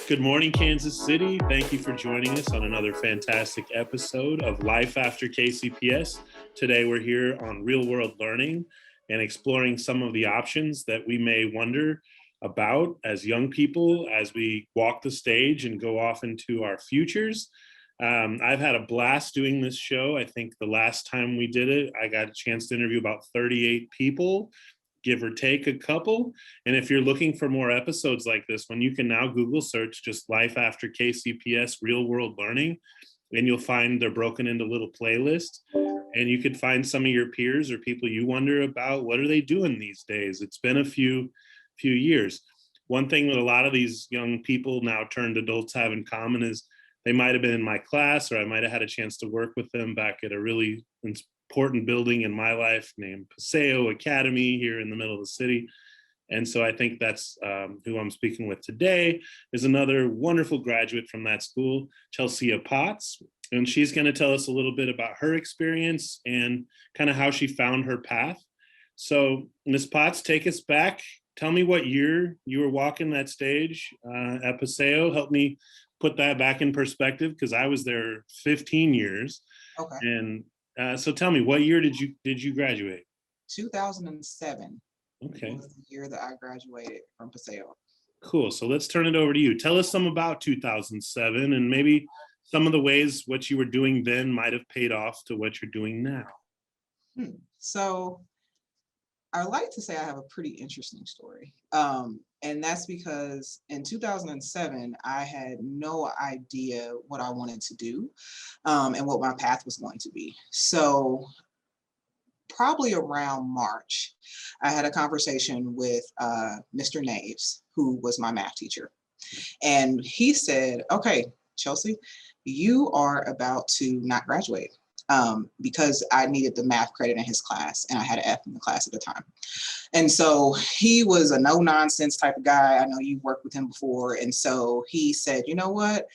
Good morning, Kansas City. Thank you for joining us on another fantastic episode of Life After KCPS. Today, we're here on real world learning and exploring some of the options that we may wonder about as young people as we walk the stage and go off into our futures. I've had a blast doing this show. I think the last time we did it, I got a chance to interview about 38 people, give or take a couple. And if you're looking for more episodes like this one, you can now Google search just Life After KCPS Real World Learning, and you'll find they're broken into little playlists. And you could find some of your peers or people you wonder about, what are they doing these days? It's been a few years. One thing that a lot of these young people now turned adults have in common is they might have been in my class, or I might have had a chance to work with them back at a really important building in my life named Paseo Academy here in the middle of the city. And so I think that's who I'm speaking with today is another wonderful graduate from that school, Chelsia Potts. And she's going to tell us a little bit about her experience and kind of how she found her path. So Ms. Potts, take us back. Tell me what year you were walking that stage at Paseo. Help me put that back in perspective, because I was there 15 years. Okay. And so tell me, what year did you graduate? 2007. Okay. Was the year that I graduated from Paseo. Cool. So let's turn it over to you. Tell us some about 2007 and maybe some of the ways what you were doing then might have paid off to what you're doing now. So I like to say I have a pretty interesting story. And that's because in 2007, I had no idea what I wanted to do and what my path was going to be. So probably around March, I had a conversation with Mr. Naves, who was my math teacher. And he said, okay, Chelsea, you are about to not graduate. Because I needed the math credit in his class and I had an F in the class at the time. And so he was a no nonsense type of guy. I know you've worked with him before. And so he said, you know what,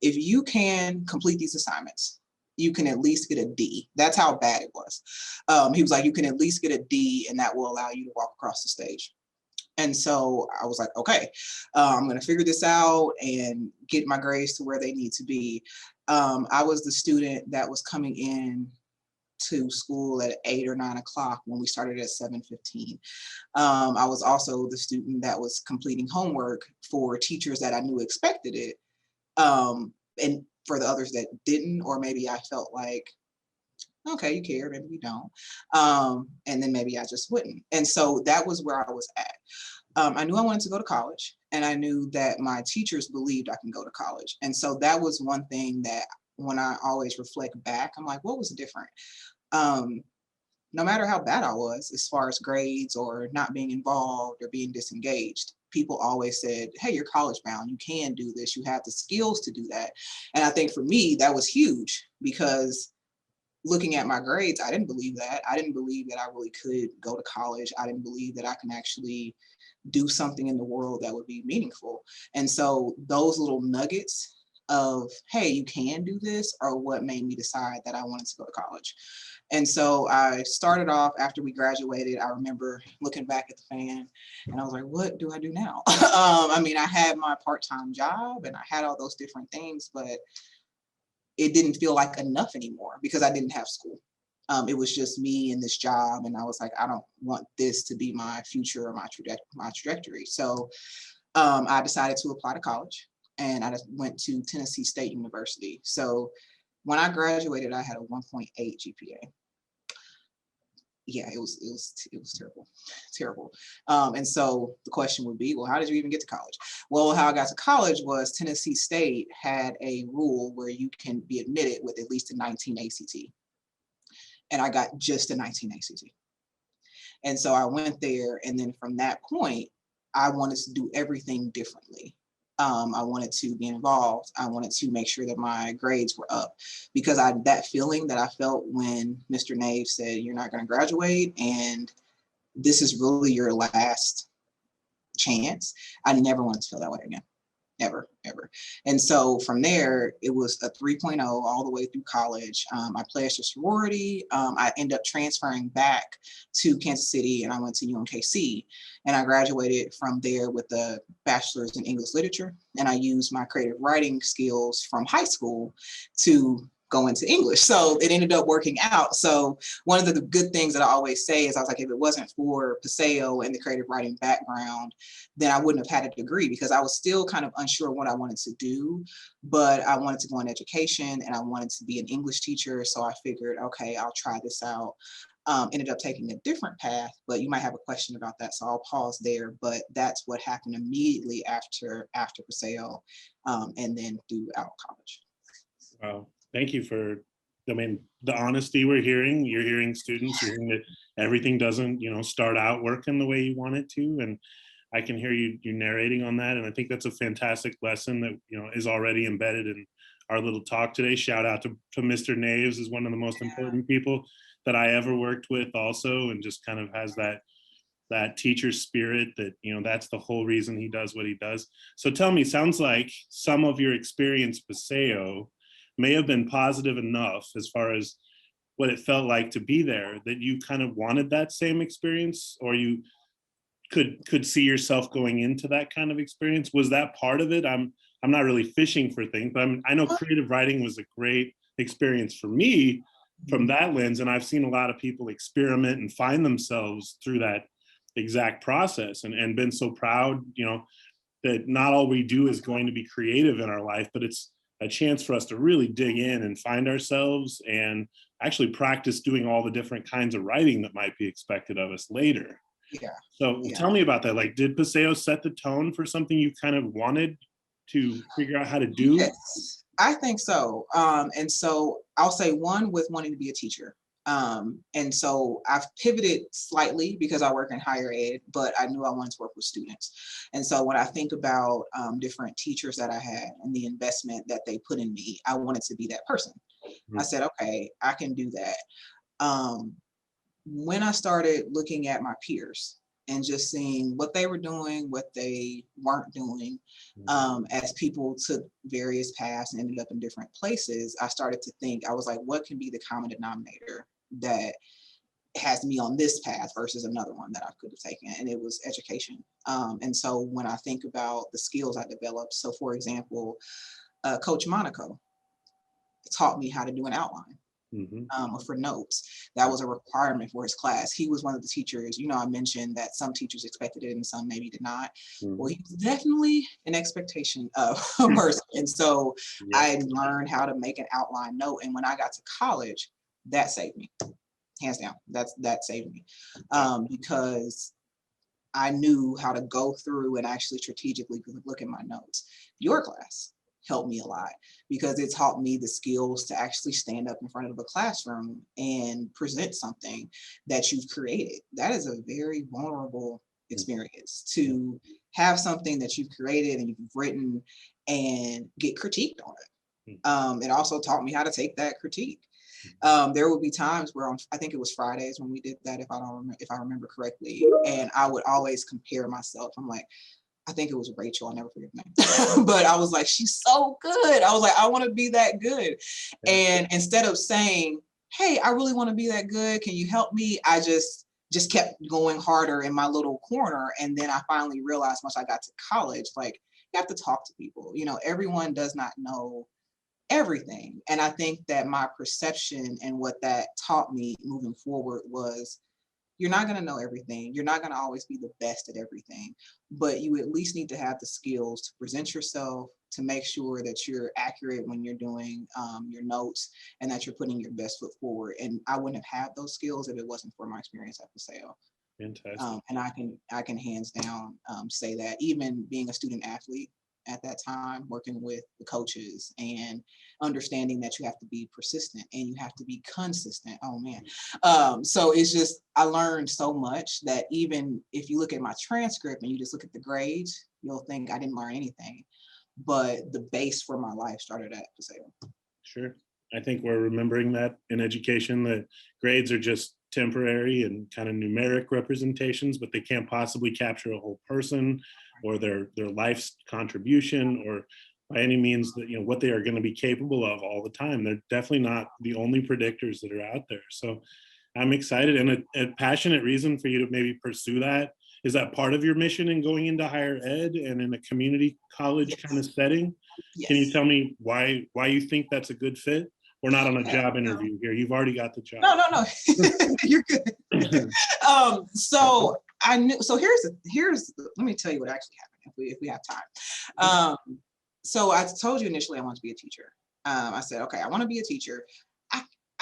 if you can complete these assignments, you can at least get a D. That's how bad it was. He was like, you can at least get a D and that will allow you to walk across the stage. And so I was like, okay, I'm going to figure this out and get my grades to where they need to be. I was the student that was coming in to school at 8 or 9 o'clock when we started at 7:15. I was also the student that was completing homework for teachers that I knew expected it. And for the others that didn't, or maybe I felt like, okay, you care, maybe you don't. And then maybe I just wouldn't. And so that was where I was at. I knew I wanted to go to college, and I knew that my teachers believed I can go to college. And so that was one thing that when I always reflect back, I'm like, what was different? No matter how bad I was, as far as grades or not being involved or being disengaged, people always said, hey, you're college bound. You can do this. You have the skills to do that. And I think for me, that was huge, because looking at my grades, I didn't believe that. I didn't believe that I really could go to college. I didn't believe that I can actually do something in the world that would be meaningful. And so those little nuggets of, hey, you can do this, are what made me decide that I wanted to go to college. And so I started off after we graduated. I remember looking back at the fan and I was like, what do I do now? I mean, I had my part-time job and I had all those different things, but it didn't feel like enough anymore because I didn't have school. It was just me and this job. And I was like, I don't want this to be my future or my trajectory. So I decided to apply to college, and I just went to Tennessee State University. So when I graduated, I had a 1.8 GPA. Yeah, it was terrible. And so the question would be, well, how did you even get to college? Well, how I got to college was Tennessee State had a rule where you can be admitted with at least a 19 ACT. And I got just a 19 ACT. And so I went there, and then from that point, I wanted to do everything differently. I wanted to be involved. I wanted to make sure that my grades were up, because that feeling that I felt when Mr. Nave said, you're not going to graduate and this is really your last chance, I never wanted to feel that way again. ever. And so from there, it was a 3.0 all the way through college. I pledged a sorority. I ended up transferring back to Kansas City, and I went to UMKC, and I graduated from there with a bachelor's in English literature. And I used my creative writing skills from high school to go into English. So it ended up working out. So one of the good things that I always say is I was like, if it wasn't for Paseo and the creative writing background, then I wouldn't have had a degree, because I was still kind of unsure what I wanted to do, but I wanted to go in education and I wanted to be an English teacher. So I figured, okay, I'll try this out. Ended up taking a different path, but you might have a question about that, so I'll pause there. But that's what happened immediately after Paseo, and then throughout college. Wow. Thank you for, I mean, the honesty we're hearing. You're hearing students, you're hearing that everything doesn't, start out working the way you want it to. And I can hear you narrating on that. And I think that's a fantastic lesson that, is already embedded in our little talk today. Shout out to Mr. Naves, is one of the most important people that I ever worked with also, and just kind of has that teacher spirit that, that's the whole reason he does what he does. So tell me, sounds like some of your experience Paseo may have been positive enough as far as what it felt like to be there, that you kind of wanted that same experience, or you could see yourself going into that kind of experience. Was that part of it? I'm not really fishing for things, but I know creative writing was a great experience for me from that lens. And I've seen a lot of people experiment and find themselves through that exact process, and been so proud, that not all we do is going to be creative in our life, but it's a chance for us to really dig in and find ourselves and actually practice doing all the different kinds of writing that might be expected of us later. Yeah. So tell me about that. Like, did Paseo set the tone for something you kind of wanted to figure out how to do? Yes, I think so. And so I'll say one, with wanting to be a teacher. And so I've pivoted slightly because I work in higher ed, but I knew I wanted to work with students. And so when I think about different teachers that I had and the investment that they put in me, I wanted to be that person. I said, okay, I can do that. When I started looking at my peers and just seeing what they were doing, what they weren't doing, as people took various paths and ended up in different places, I started to think, I was like, what can be the common denominator that has me on this path versus another one that I could have taken? And it was education. And so when I think about the skills I developed, so for example, Coach Monaco taught me how to do an outline. For notes. That was a requirement for his class. He was one of the teachers, I mentioned that some teachers expected it and some maybe did not. Well, he was definitely an expectation of a person. And so I learned how to make an outline note. And when I got to college, that saved me. Hands down, that saved me. Because I knew how to go through and actually strategically look at my notes. Your class helped me a lot because it taught me the skills to actually stand up in front of a classroom and present something that you've created. That is a very vulnerable experience, to have something that you've created and you've written and get critiqued on it. It also taught me how to take that critique. There would be times where I think it was Fridays when we did that, if I remember correctly, and I would always compare myself. I'm like, I think it was Rachel, I'll never forget her name. But I was like, she's so good. I was like, I want to be that good. And instead of saying, hey, I really want to be that good, can you help me? I just kept going harder in my little corner. And then I finally realized once I got to college, like, you have to talk to people. Everyone does not know everything. And I think that my perception and what that taught me moving forward was, you're not going to know everything. You're not going to always be the best at everything, but you at least need to have the skills to present yourself, to make sure that you're accurate when you're doing your notes, and that you're putting your best foot forward. And I wouldn't have had those skills if it wasn't for my experience at Paseo. Fantastic. And I can hands down say that, even being a student athlete at that time, working with the coaches and understanding that you have to be persistent and you have to be consistent. Oh man. So it's just, I learned so much that even if you look at my transcript and you just look at the grades, you'll think I didn't learn anything. But the base for my life started at Paseo. Sure. I think we're remembering that in education, that grades are just temporary and kind of numeric representations, but they can't possibly capture a whole person or their life's contribution or by any means that, what they are going to be capable of all the time. They're definitely not the only predictors that are out there. So I'm excited, and a passionate reason for you to maybe pursue that. Is that part of your mission in going into higher ed and in a community college Yes. kind of setting? Can you Yes. tell me why you think that's a good fit? We're not on a job interview here. You've already got the job. No. You're good. So I knew. So here's. Let me tell you what actually happened if we have time. So I told you initially I wanted to be a teacher. I said, okay, I want to be a teacher.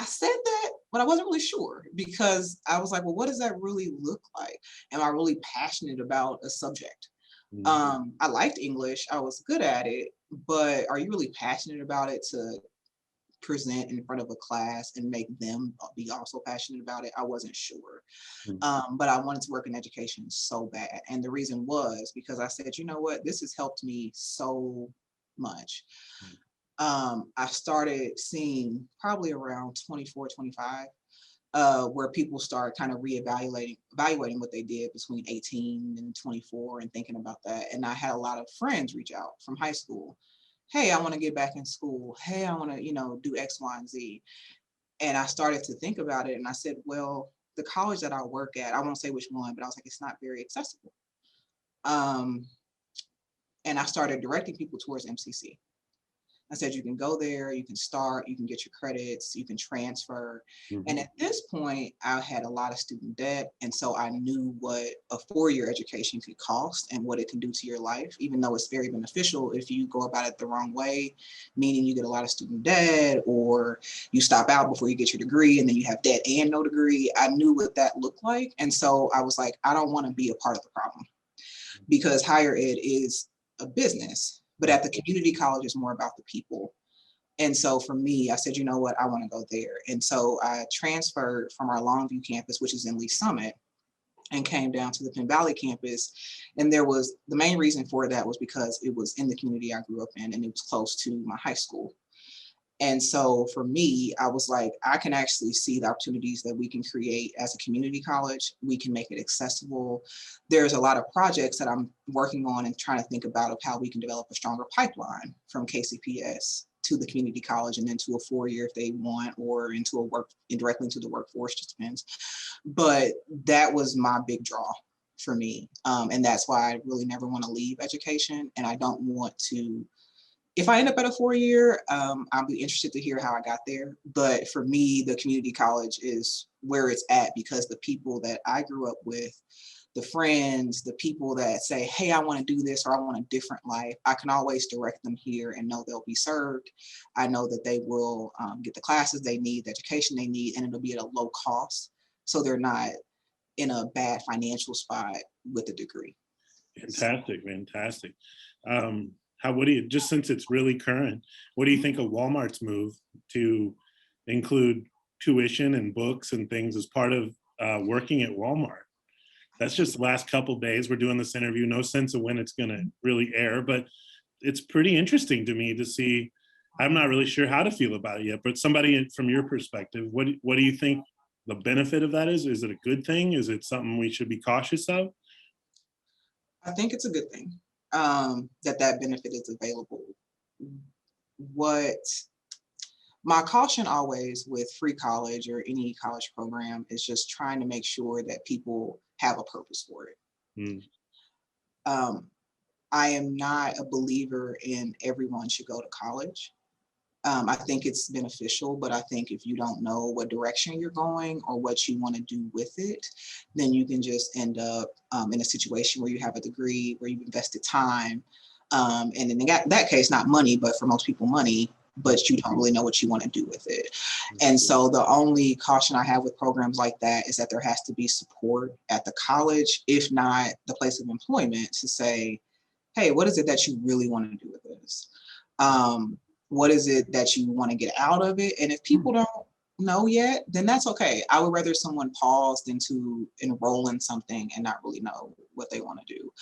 I said that, but I wasn't really sure because I was like, well, what does that really look like? Am I really passionate about a subject? I liked English. I was good at it, but are you really passionate about it to present in front of a class and make them be also passionate about it? I wasn't sure. But I wanted to work in education so bad. And the reason was because I said, you know what, this has helped me so much. I started seeing probably around 24, 25, where people start kind of evaluating what they did between 18 and 24 and thinking about that. And I had a lot of friends reach out from high school. Hey, I want to get back in school. Hey, I want to, do X, Y, and Z. And I started to think about it. And I said, well, the college that I work at, I won't say which one, but I was like, it's not very accessible. And I started directing people towards MCC. I said, you can go there, you can start, you can get your credits, you can transfer. And at this point, I had a lot of student debt. And so I knew what a 4-year education could cost and what it can do to your life, even though it's very beneficial if you go about it the wrong way, meaning you get a lot of student debt or you stop out before you get your degree and then you have debt and no degree. I knew what that looked like. And so I was like, I don't want to be a part of the problem because higher ed is a business. But at the community college, it's more about the people. And so for me, I said, you know what, I want to go there. And so I transferred from our Longview campus, which is in Lee Summit, and came down to the Penn Valley campus. And the main reason for that was because it was in the community I grew up in and it was close to my high school. And so for me, I was like, I can actually see the opportunities that we can create as a community college. We can make it accessible. There's a lot of projects that I'm working on and trying to think about of how we can develop a stronger pipeline from KCPS to the community college and then to a 4-year if they want, or directly into the workforce, just depends. But that was my big draw for me. And that's why I really never want to leave education. And I don't want to, if I end up at a 4-year, I'll be interested to hear how I got there. But for me, the community college is where it's at because the people that I grew up with, the friends, the people that say, hey, I want to do this or I want a different life, I can always direct them here and know they'll be served. I know that they will get the classes they need, the education they need, and it'll be at a low cost. So they're not in a bad financial spot with a degree. Fantastic. What do you, just since it's really current, what do you think of Walmart's move to include tuition and books and things as part of working at Walmart? That's just the last couple of days. We're doing this interview, no sense of when it's going to really air, but it's pretty interesting to me to see. I'm not really sure how to feel about it yet, but somebody from your perspective, what do you think the benefit of that is? Is it a good thing? Is it something we should be cautious of? I think it's a good thing that benefit is available. What my caution always with free college or any college program is just trying to make sure that people have a purpose for it. I am not a believer in everyone should go to college. I think it's beneficial, but I think if you don't know what direction you're going or what you want to do with it, then you can just end up in a situation where you have a degree, where you've invested time, and in that case, not money, but for most people, money, but you don't really know what you want to do with it. And so the only caution I have with programs like that is that there has to be support at the college, if not the place of employment, to say, hey, what is it that you really want to do with this? What is it that you want to get out of it? And if people don't know yet, then that's okay. I would rather someone pause than to enroll in something and not really know what they want to do.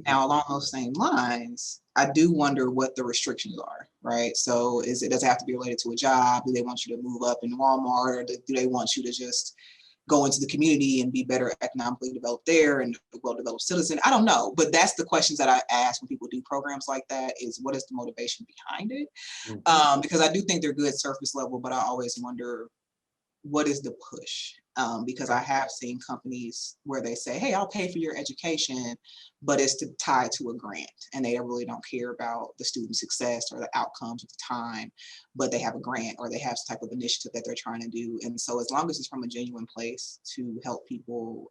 Now, along those same lines, I do wonder what the restrictions are, right? So does it have to be related to a job? Do they want you to move up in Walmart, or do they want you to just go into the community and be better economically developed there and a well-developed citizen? I don't know, but that's the questions that I ask when people do programs like that, is what is the motivation behind it? Mhm. Because I do think they're good surface level, but I always wonder, what is the push? Because I have seen companies where they say, hey, I'll pay for your education, but it's tied to a grant, and they really don't care about the student success or the outcomes at the time, but they have a grant or they have some type of initiative that they're trying to do. And so as long as it's from a genuine place to help people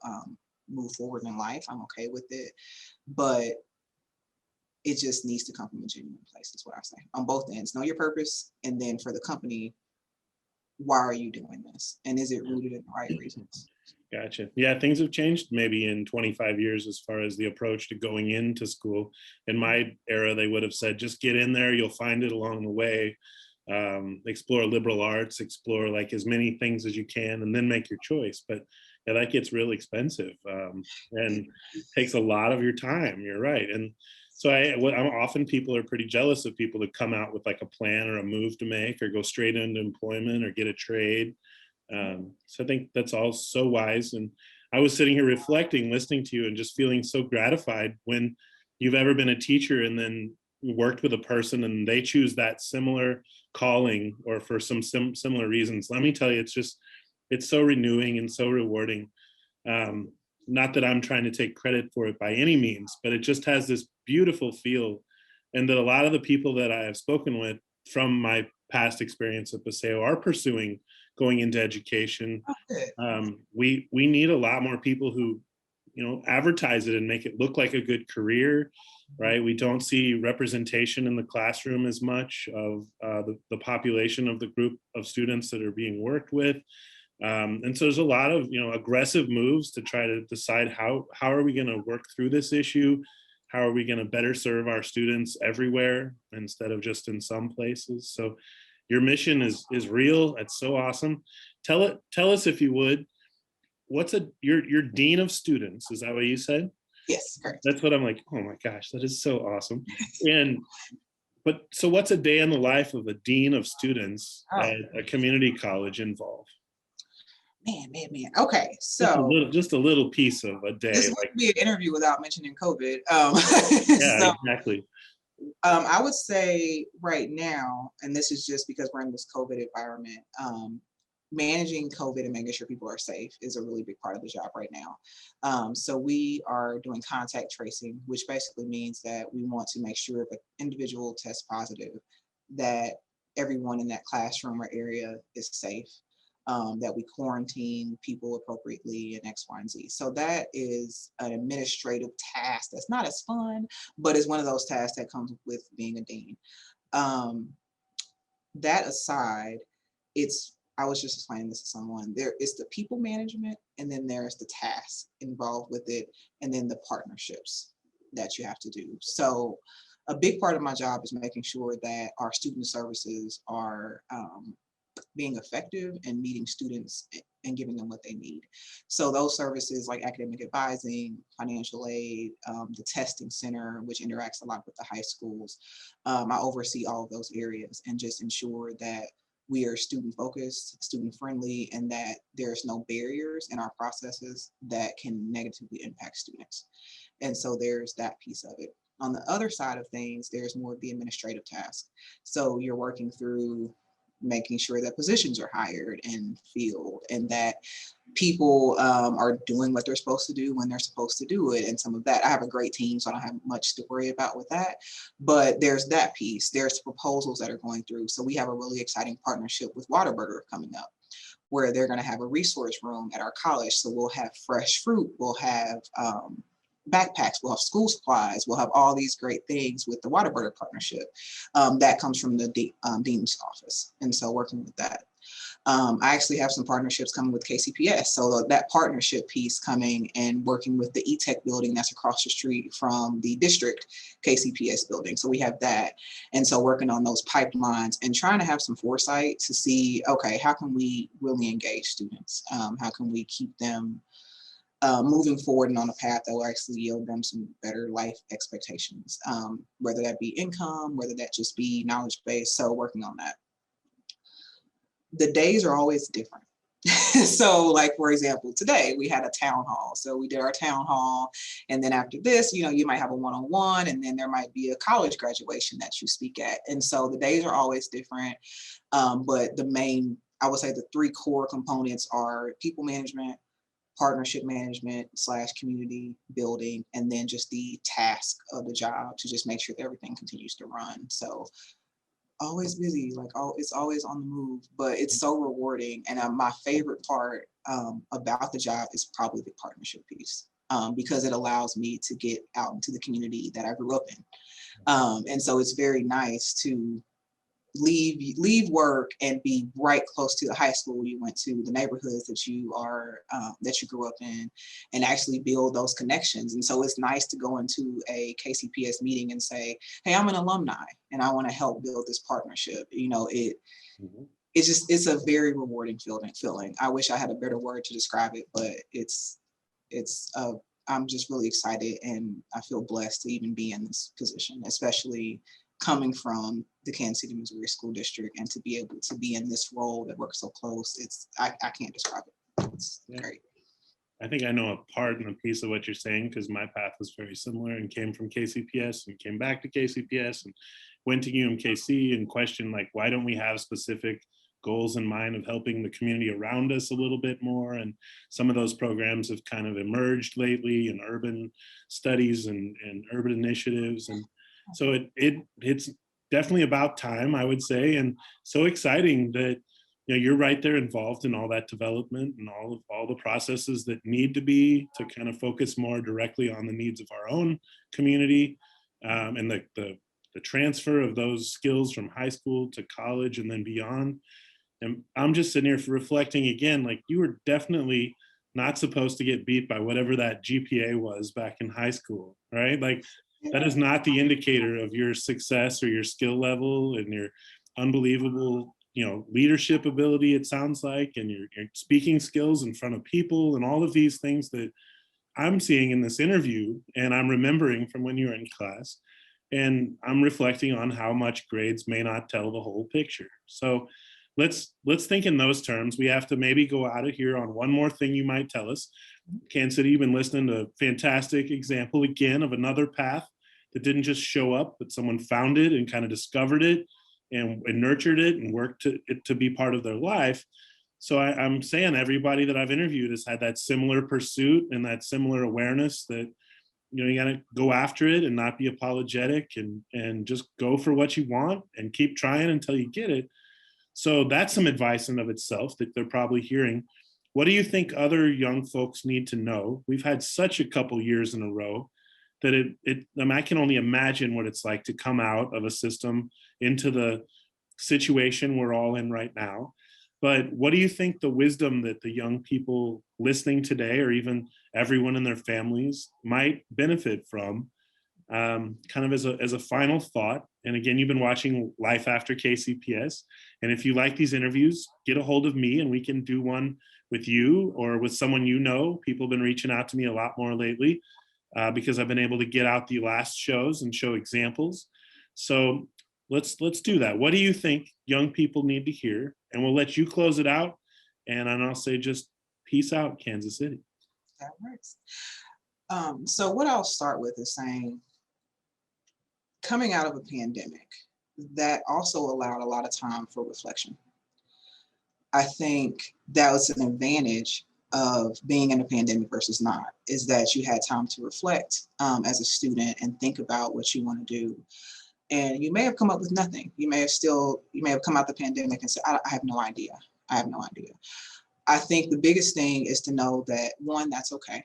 move forward in life, I'm okay with it. But it just needs to come from a genuine place, is what I say, on both ends. Know your purpose, and then for the company, why are you doing this? And is it rooted in the right reasons? Gotcha. Yeah, things have changed maybe in 25 years as far as the approach to going into school. In my era, they would have said, just get in there, you'll find it along the way. Explore liberal arts, explore like as many things as you can, and then make your choice. But yeah, that gets real expensive, and takes a lot of your time. You're right. And so I'm often, people are pretty jealous of people that come out with like a plan or a move to make, or go straight into employment or get a trade. So I think that's all so wise. And I was sitting here reflecting, listening to you, and just feeling so gratified when you've ever been a teacher and then worked with a person and they choose that similar calling, or for some similar reasons. Let me tell you, it's so renewing and so rewarding. Um, Not that I'm trying to take credit for it by any means, but it just has this beautiful feel. And that a lot of the people that I have spoken with from my past experience at Paseo are pursuing going into education. Oh, good. We need a lot more people who, advertise it and make it look like a good career, right? We don't see representation in the classroom as much of the population of the group of students that are being worked with. And so there's a lot of aggressive moves to try to decide how are we going to work through this issue, how are we going to better serve our students everywhere instead of just in some places. So your mission is real. It's so awesome. Tell us, if you would, what's your dean of students, is that what you said? Yes, correct. That's what I'm like, oh my gosh, that is so awesome. And but so what's a day in the life of a dean of students Oh, at a community college involve? man. Okay, so Just a little piece of a this day, like, wouldn't be an interview without mentioning COVID. yeah, So exactly. I would say right now, and this is just because we're in this COVID environment, managing COVID and making sure people are safe is a really big part of the job right now. So we are doing contact tracing, which basically means that we want to make sure if an individual tests positive, that everyone in that classroom or area is safe, that we quarantine people appropriately, and X, Y, and Z. So that is an administrative task that's not as fun, but is one of those tasks that comes with being a dean. Um, that aside, I was just explaining this to someone. There is the people management, and then there's the tasks involved with it, and then the partnerships that you have to do. So a big part of my job is making sure that our student services are being effective and meeting students and giving them what they need. So those services like academic advising, financial aid, the testing center, which interacts a lot with the high schools. I oversee all of those areas and just ensure that we are student focused, student friendly, and that there's no barriers in our processes that can negatively impact students. And so there's that piece of it. On the other side of things, there's more of the administrative task. So you're working through making sure that positions are hired and filled, and that people are doing what they're supposed to do when they're supposed to do it. And some of that, I have a great team, so I don't have much to worry about with that. But there's that piece. There's proposals that are going through. So we have a really exciting partnership with Whataburger coming up, where they're going to have a resource room at our college. So we'll have fresh fruit, we'll have backpacks, we'll have school supplies, we'll have all these great things with the Whataburger partnership. That comes from the dean's office. And so working with that. I actually have some partnerships coming with KCPS. So that partnership piece coming and working with the E-Tech building that's across the street from the district KCPS building. So we have that. And so working on those pipelines and trying to have some foresight to see, okay, how can we really engage students? How can we keep them moving forward and on a path that will actually yield them some better life expectations, whether that be income, whether that just be knowledge based. So working on that. The days are always different. So like, for example, today we had a town hall. So we did our town hall. And then after this, you might have a one-on-one, and then there might be a college graduation that you speak at. And so the days are always different. But I would say the three core components are people management, partnership management / community building, and then just the task of the job to just make sure that everything continues to run. So always busy, it's always on the move, but it's so rewarding. And my favorite part about the job is probably the partnership piece, because it allows me to get out into the community that I grew up in. And so it's very nice to leave work and be right close to the high school you went to, the neighborhoods that you grew up in, and actually build those connections. And so it's nice to go into a KCPS meeting and say, hey, I'm an alumni and I want to help build this partnership. It's a very rewarding feeling. I wish I had a better word to describe it, but I'm just really excited, and I feel blessed to even be in this position, especially coming from the Kansas City, Missouri School District, and to be able to be in this role that works so close. I can't describe it. It's great. I think I know a part and a piece of what you're saying, because my path was very similar and came from KCPS and came back to KCPS and went to UMKC and questioned, like, why don't we have specific goals in mind of helping the community around us a little bit more? And some of those programs have kind of emerged lately in urban studies and urban initiatives. And so it's definitely about time, I would say, and so exciting that you're right there involved in all that development and all the processes that need to be to kind of focus more directly on the needs of our own community, and the transfer of those skills from high school to college and then beyond. And I'm just sitting here reflecting again, like, you were definitely not supposed to get beat by whatever that GPA was back in high school, right? Like, that is not the indicator of your success or your skill level and your unbelievable, leadership ability, it sounds like, and your speaking skills in front of people and all of these things that I'm seeing in this interview and I'm remembering from when you were in class. And I'm reflecting on how much grades may not tell the whole picture. So let's think in those terms. We have to maybe go out of here on one more thing you might tell us. Kansas City, you've been listening to a fantastic example again of another path that didn't just show up, but someone found it and kind of discovered it and nurtured it and worked to be part of their life. So I'm saying everybody that I've interviewed has had that similar pursuit and that similar awareness that, you got to go after it and not be apologetic and just go for what you want and keep trying until you get it. So that's some advice in of itself that they're probably hearing. What do you think other young folks need to know? We've had such a couple years in a row that I can only imagine what it's like to come out of a system into the situation we're all in right now. But what do you think the wisdom that the young people listening today, or even everyone in their families, might benefit from, kind of as a final thought? And again, you've been watching Life After KCPS. And if you like these interviews, get a hold of me and we can do one with you or with someone you know. People have been reaching out to me a lot more lately because I've been able to get out the last shows and show examples. So let's do that. What do you think young people need to hear? And we'll let you close it out. And I'll say just peace out, Kansas City. That works. So what I'll start with is saying, coming out of a pandemic, that also allowed a lot of time for reflection. I think that was an advantage of being in a pandemic versus not, is that you had time to reflect as a student and think about what you want to do. And you may have come up with nothing. You may have come out the pandemic and said, I have no idea. I have no idea. I think the biggest thing is to know that, one, that's okay.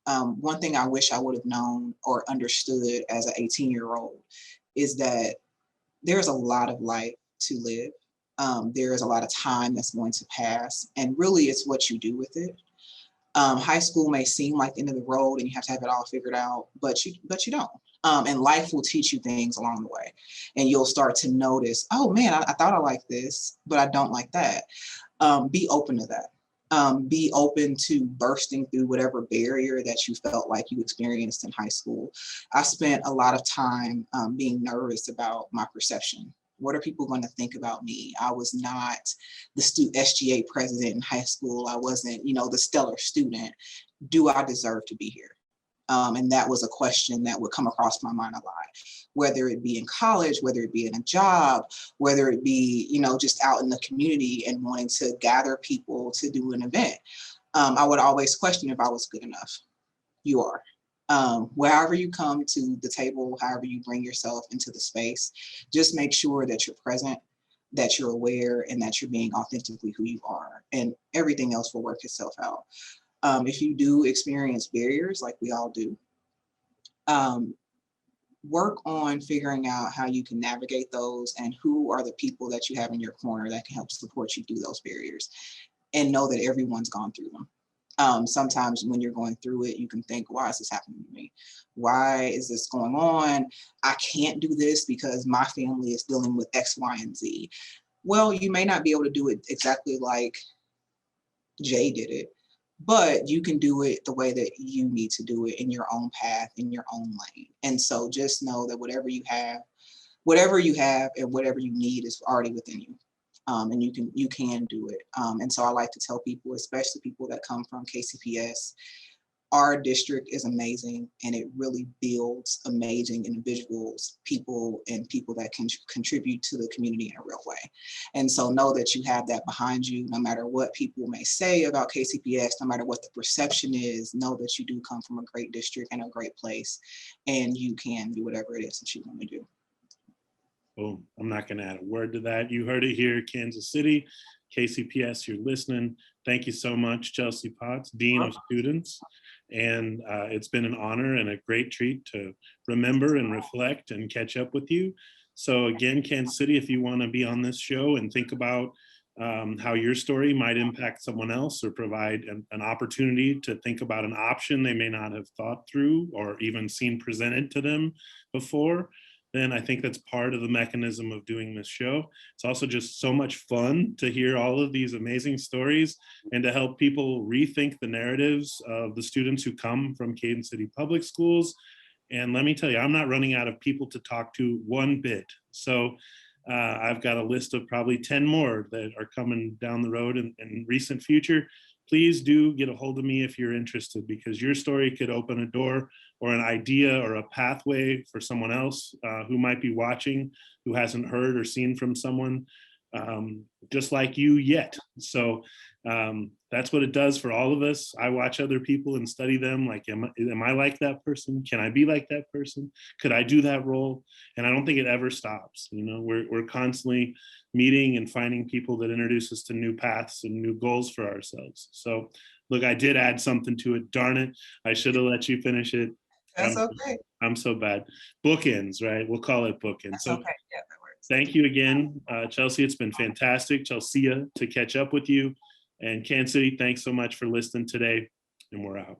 One thing I wish I would have known or understood as an 18-year-old is that there's a lot of life to live. There is a lot of time that's going to pass, and really it's what you do with it. High school may seem like the end of the road and you have to have it all figured out, but you don't. And life will teach you things along the way, and you'll start to notice, oh man, I thought I liked this, but I don't like that. Be open to that. Be open to bursting through whatever barrier that you felt like you experienced in high school. I spent a lot of time being nervous about my perception. What are people going to think about me? I was not the SGA president in high school. I wasn't, the stellar student. Do I deserve to be here? And that was a question that would come across my mind a lot, whether it be in college, whether it be in a job, whether it be, just out in the community and wanting to gather people to do an event. I would always question if I was good enough. You are. Wherever you come to the table, however you bring yourself into the space, just make sure that you're present, that you're aware, and that you're being authentically who you are. And everything else will work itself out. If you do experience barriers, like we all do, work on figuring out how you can navigate those and who are the people that you have in your corner that can help support you through those barriers, and know that everyone's gone through them. Sometimes when you're going through it, you can think, why is this happening to me? Why is this going on? I can't do this because my family is dealing with X, Y, and Z. Well, you may not be able to do it exactly like Jay did it, but you can do it the way that you need to do it in your own path, in your own lane. And so just know that whatever you have and whatever you need is already within you. And you can do it. And so I like to tell people, especially people that come from KCPS, our district is amazing, and it really builds amazing individuals, people that can contribute to the community in a real way. And so know that you have that behind you, no matter what people may say about KCPS, no matter what the perception is, know that you do come from a great district and a great place, and you can do whatever it is that you want to do. Boom. I'm not going to add a word to that. You heard it here, Kansas City, KCPS, you're listening. Thank you so much, Chelsia Potts, Dean of Students. And it's been an honor and a great treat to remember and reflect and catch up with you. So again, Kansas City, if you want to be on this show and think about how your story might impact someone else, or provide an opportunity to think about an option they may not have thought through or even seen presented to them before, then I think that's part of the mechanism of doing this show. It's also just so much fun to hear all of these amazing stories and to help people rethink the narratives of the students who come from Kansas City Public Schools. And let me tell you, I'm not running out of people to talk to one bit. So I've got a list of probably 10 more that are coming down the road in recent future. Please do get a hold of me if you're interested, because your story could open a door or an idea or a pathway for someone else who might be watching, who hasn't heard or seen from someone just like you yet. So that's what it does for all of us. I watch other people and study them. Like, am I like that person? Can I be like that person? Could I do that role? And I don't think it ever stops. We're constantly meeting and finding people that introduce us to new paths and new goals for ourselves. So look, I did add something to it. Darn it. I should have let you finish it. That's okay. I'm so bad. Bookends, right? We'll call it bookends. That's so okay. Yeah, that works. Thank you again, Chelsia. It's been fantastic, Chelsia, to catch up with you. And Kansas City, thanks so much for listening today. And we're out.